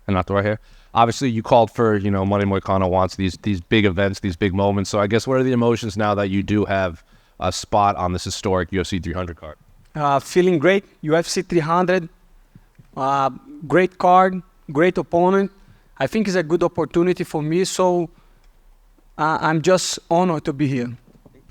and not the right here. Obviously, you called for, Money Moicano wants these big events, these big moments. So I guess what are the emotions now that you do have a spot on this historic UFC 300 card? Feeling great. UFC 300, great card, great opponent. I think it's a good opportunity for me, so I'm just honored to be here.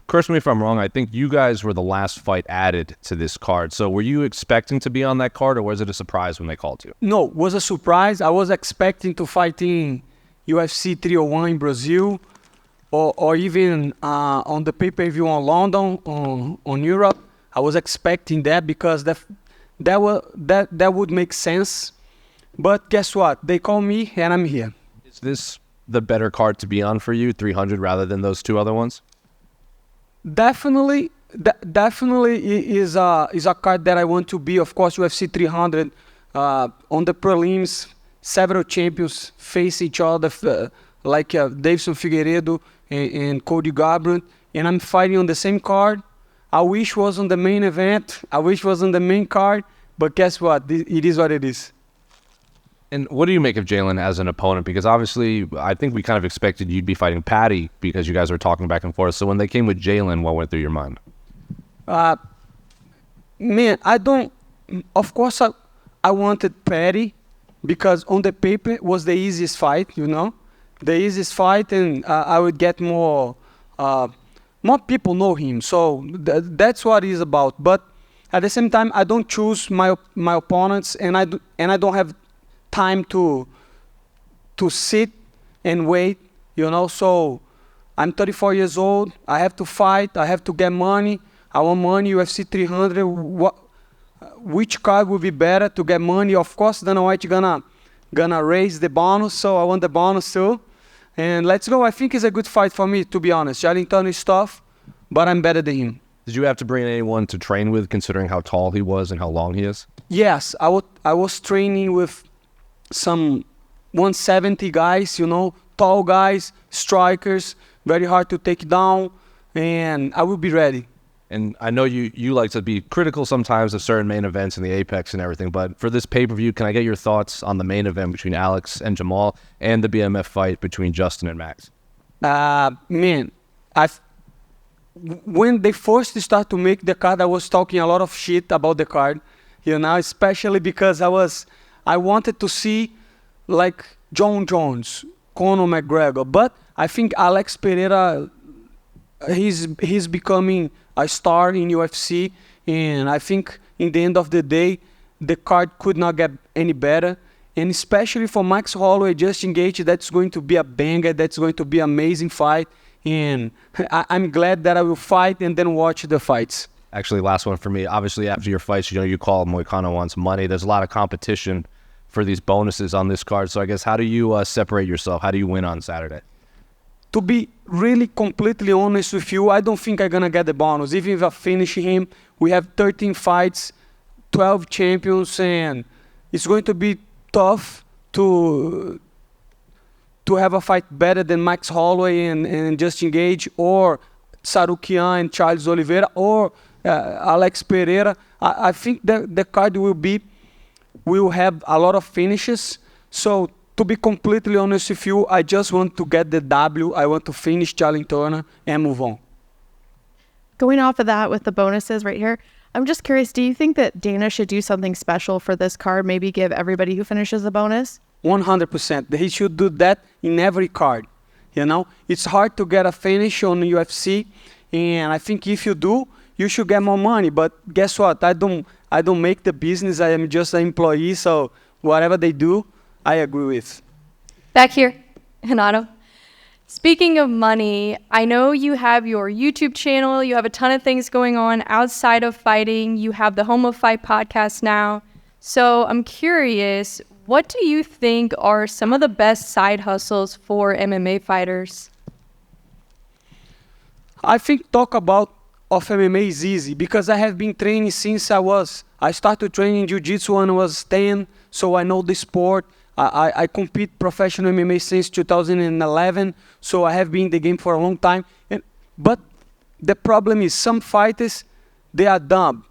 Correct me if I'm wrong. I think you guys were the last fight added to this card. So were you expecting to be on that card, or was it a surprise when they called you? No, it was a surprise. I was expecting to fight in UFC 301 in Brazil, or even on the pay-per-view on London, on Europe. I was expecting that because that would make sense. But guess what? They call me and I'm here. Is this the better card to be on for you, 300 rather than those two other ones? Definitely is a card that I want to be. Of course, UFC 300 on the prelims, several champions face each other, like Davidson Figueiredo and Cody Garbrandt, and I'm fighting on the same card. I wish was on the main event. I wish was on the main card, but guess what? It is what it is. And what do you make of Jalin as an opponent? Because obviously, I think we kind of expected you'd be fighting Patty because you guys were talking back and forth. So when they came with Jalin, what went through your mind? Man, of course, I wanted Patty because on the paper it was the easiest fight, the easiest fight, and I would get more people know him. So that's what it's about. But at the same time, I don't choose my opponents, and I don't have time to sit and wait, so I'm 34 years old. I have to fight. I have to get money. I want money. UFC 300. Which card would be better to get money? Of course, Dana White gonna raise the bonus, so I want the bonus too. And let's go. I think it's a good fight for me, to be honest. Jalin Turner is tough, but I'm better than him. Did you have to bring anyone to train with, considering how tall he was and how long he is? Yes, I was training with some 170 guys, tall guys, strikers, very hard to take down, and I will be ready. And I know you like to be critical sometimes of certain main events in the Apex and everything, but for this pay-per-view, can I get your thoughts on the main event between Alex and Jamal and the BMF fight between Justin and Max? Man, when they first start to make the card, I was talking a lot of shit about the card, especially because I wanted to see like John Jones, Conor McGregor, but I think Alex Pereira, he's becoming a star in UFC, and I think in the end of the day, the card could not get any better. And especially for Max Holloway, Justin Gaethje, that's going to be a banger. That's going to be an amazing fight, and I'm glad that I will fight and then watch the fights. Actually, last one for me. Obviously, after your fights, you call Moicano wants money. There's a lot of competition for these bonuses on this card. So I guess how do you separate yourself? How do you win on Saturday? To be really completely honest with you, I don't think I'm going to get the bonus. Even if I finish him, we have 13 fights, 12 champions, and it's going to be tough to have a fight better than Max Holloway and Justin Gaethje, or Sarukian and Charles Oliveira, or Alex Pereira. I think that the card will have a lot of finishes. So to be completely honest with you, I just want to get the W. I want to finish Jalin Turner and move on. Going off of that with the bonuses right here, I'm just curious, do you think that Dana should do something special for this card? Maybe give everybody who finishes a bonus? 100%. He should do that in every card. It's hard to get a finish on UFC, and I think if you do, you should get more money. But guess what? I don't make the business. I am just an employee, so whatever they do, I agree with. Back here, Renato. Speaking of money, I know you have your YouTube channel. You have a ton of things going on outside of fighting. You have the Home of Fight podcast now. So I'm curious, what do you think are some of the best side hustles for MMA fighters? I think talk about of MMA is easy because I have been training since I started training jiu-jitsu when I was 10, so I know the sport. I compete professional MMA since 2011, so I have been in the game for a long time. But the problem is some fighters, they are dumb.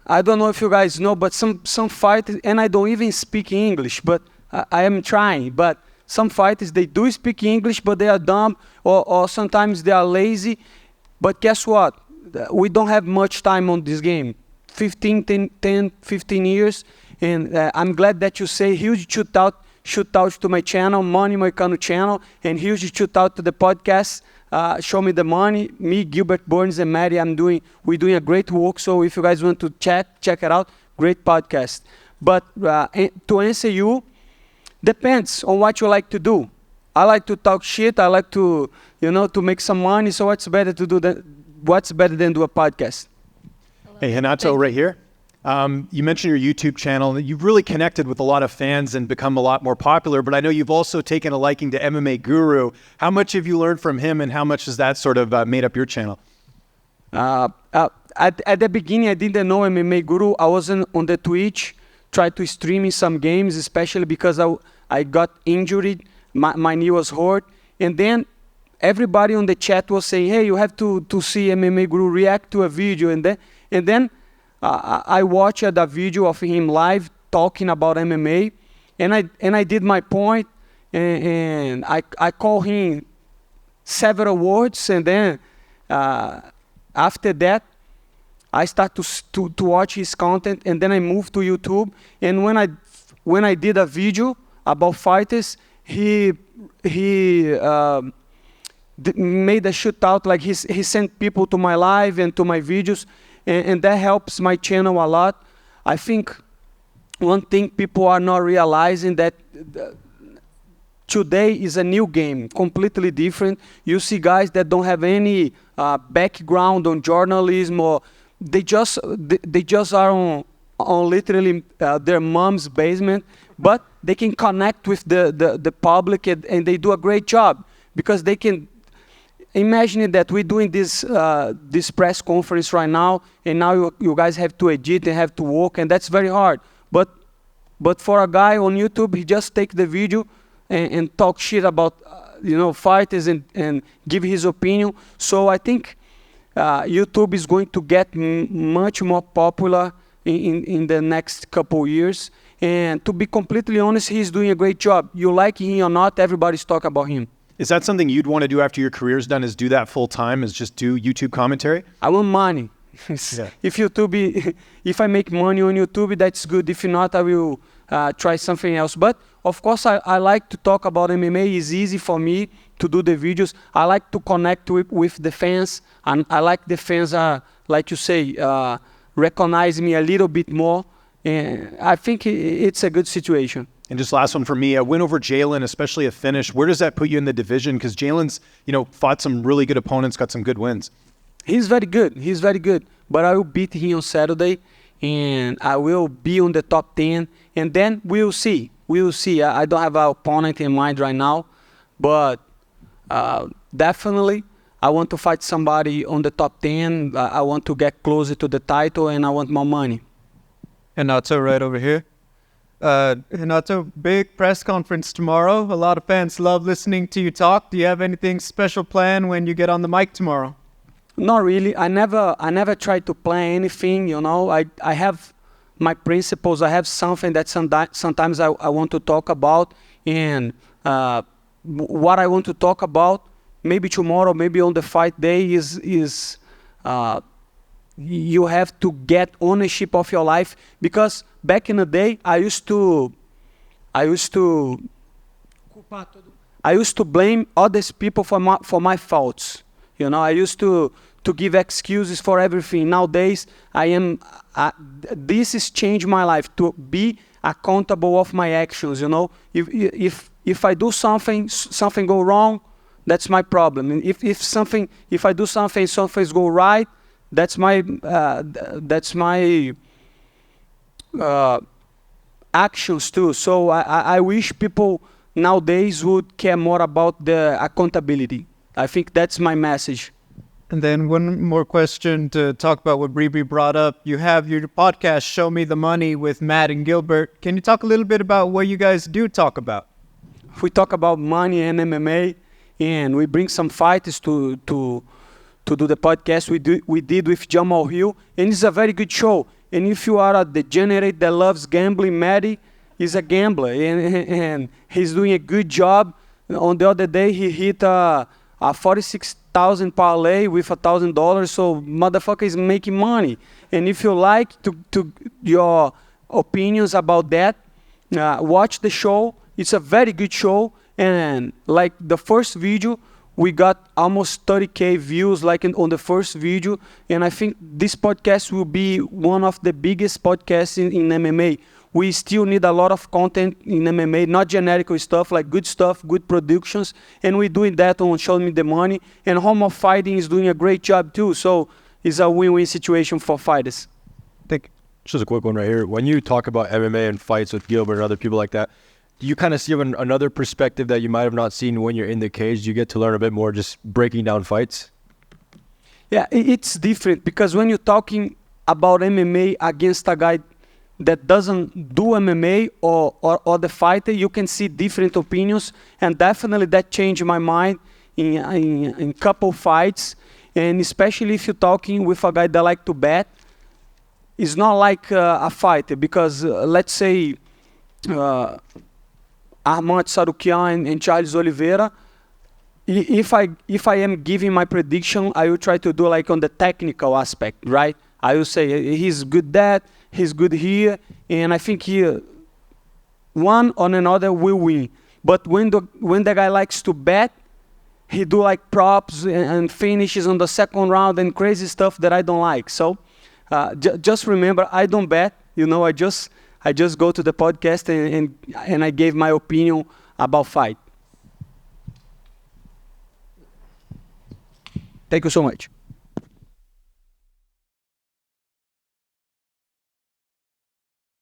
I don't know if you guys know, but some fighters, and I don't even speak English, but I am trying. But some fighters, they do speak English, but they are dumb, or sometimes they are lazy. But guess what? We don't have much time on this game. 15 years. And I'm glad that you say huge shout out to my channel, Money Moicano channel, and huge shout out to the podcast, Show Me the Money. Me, Gilbert Burns, and Maddie, we're doing a great work. So if you guys want to check it out, great podcast. But to answer you, depends on what you like to do. I like to talk shit. I like to, to make some money. So what's better than do a podcast? Hey, Renato, right here. You mentioned your YouTube channel. You've really connected with a lot of fans and become a lot more popular, but I know you've also taken a liking to MMA Guru. How much have you learned from him, and how much has that sort of made up your channel? At the beginning, I didn't know MMA Guru. I wasn't on the Twitch, tried to stream in some games, especially because I got injured. My knee was hurt. And then everybody on the chat was saying, hey, you have to see MMA Guru react to a video. And then I watched a video of him live talking about MMA, and I did my point, and I called him several words, and then after that, I started to watch his content, and then I moved to YouTube. And when I did a video about fighters, he made a shootout, like he sent people to my live and to my videos. And that helps my channel a lot. I think one thing people are not realizing that today is a new game, completely different. You see guys that don't have any background on journalism, or they just are on literally their mom's basement, but they can connect with the public, and they do a great job, because they can. Imagine that we're doing this press conference right now, and now you guys have to edit and have to work, and that's very hard. But for a guy on YouTube, he just take the video and talk shit about fighters and give his opinion. So I think YouTube is going to get much more popular in the next couple years. And to be completely honest, he's doing a great job. You like him or not, everybody's talking about him. Is that something you'd want to do after your career's done, is do that full time, is just do YouTube commentary? I want money. Yeah. If I make money on YouTube, that's good. If not, I will try something else. But of course, I like to talk about MMA. It's easy for me to do the videos. I like to connect with the fans, and I like the fans like you say, recognize me a little bit more. And I think it's a good situation. And just last one for me, a win over Jalin, especially a finish. Where does that put you in the division? Because Jalin's, fought some really good opponents, got some good wins. He's very good. But I will beat him on Saturday, and I will be on the top 10. And then we'll see. I don't have an opponent in mind right now, but definitely I want to fight somebody on the top 10. I want to get closer to the title, and I want more money. And Renato right over here. Renato, big press conference tomorrow. A lot of fans love listening to you talk. Do you have anything special planned when you get on the mic tomorrow? Not really. I never try to plan anything, I have my principles. I have something that sometimes I want to talk about, and what I want to talk about, maybe tomorrow, maybe on the fight day, is you have to get ownership of your life. Because back in the day, I used to blame others people for my faults. I used to give excuses for everything. Nowadays, this has changed my life, to be accountable of my actions. If I do something go wrong, that's my problem. And if I do something go right, that's my actions too. So I wish people nowadays would care more about the accountability. I think that's my message. And then one more question to talk about what Bree brought up. You have your podcast, Show Me the Money, with Matt and Gilbert. Can you talk a little bit about what you guys do talk about? We talk about money and MMA, and we bring some fighters to do the podcast we did with Jamal Hill, and it's a very good show. And if you are a degenerate that loves gambling, Maddie is a gambler, and he's doing a good job. On the other day, he hit a 46,000 parlay with $1,000. So motherfucker is making money. And if you like to your opinions about that, watch the show. It's a very good show. And like the first video, we got almost 30K views on the first video. And I think this podcast will be one of the biggest podcasts in MMA. We still need a lot of content in MMA, not generic stuff, like good stuff, good productions. And we're doing that on Show Me the Money. And Home of Fighting is doing a great job too. So it's a win-win situation for fighters. Just a quick one right here. When you talk about MMA and fights with Gilbert and other people like that, do you kind of see another perspective that you might have not seen when you're in the cage? Do you get to learn a bit more just breaking down fights? Yeah, it's different because when you're talking about MMA against a guy that doesn't do MMA or the fighter, you can see different opinions, and definitely that changed my mind in couple fights, and especially if you're talking with a guy that like to bet. It's not like a fighter because let's say Armand Sarukian and Charles Oliveira, if I am giving my prediction, I will try to do like on the technical aspect, right? I will say he's good that, he's good here, and I think here one or another will win. But when the guy likes to bet, he do like props and finishes on the second round and crazy stuff that I don't like. So just remember, I don't bet. I just go to the podcast and I gave my opinion about fight. Thank you so much.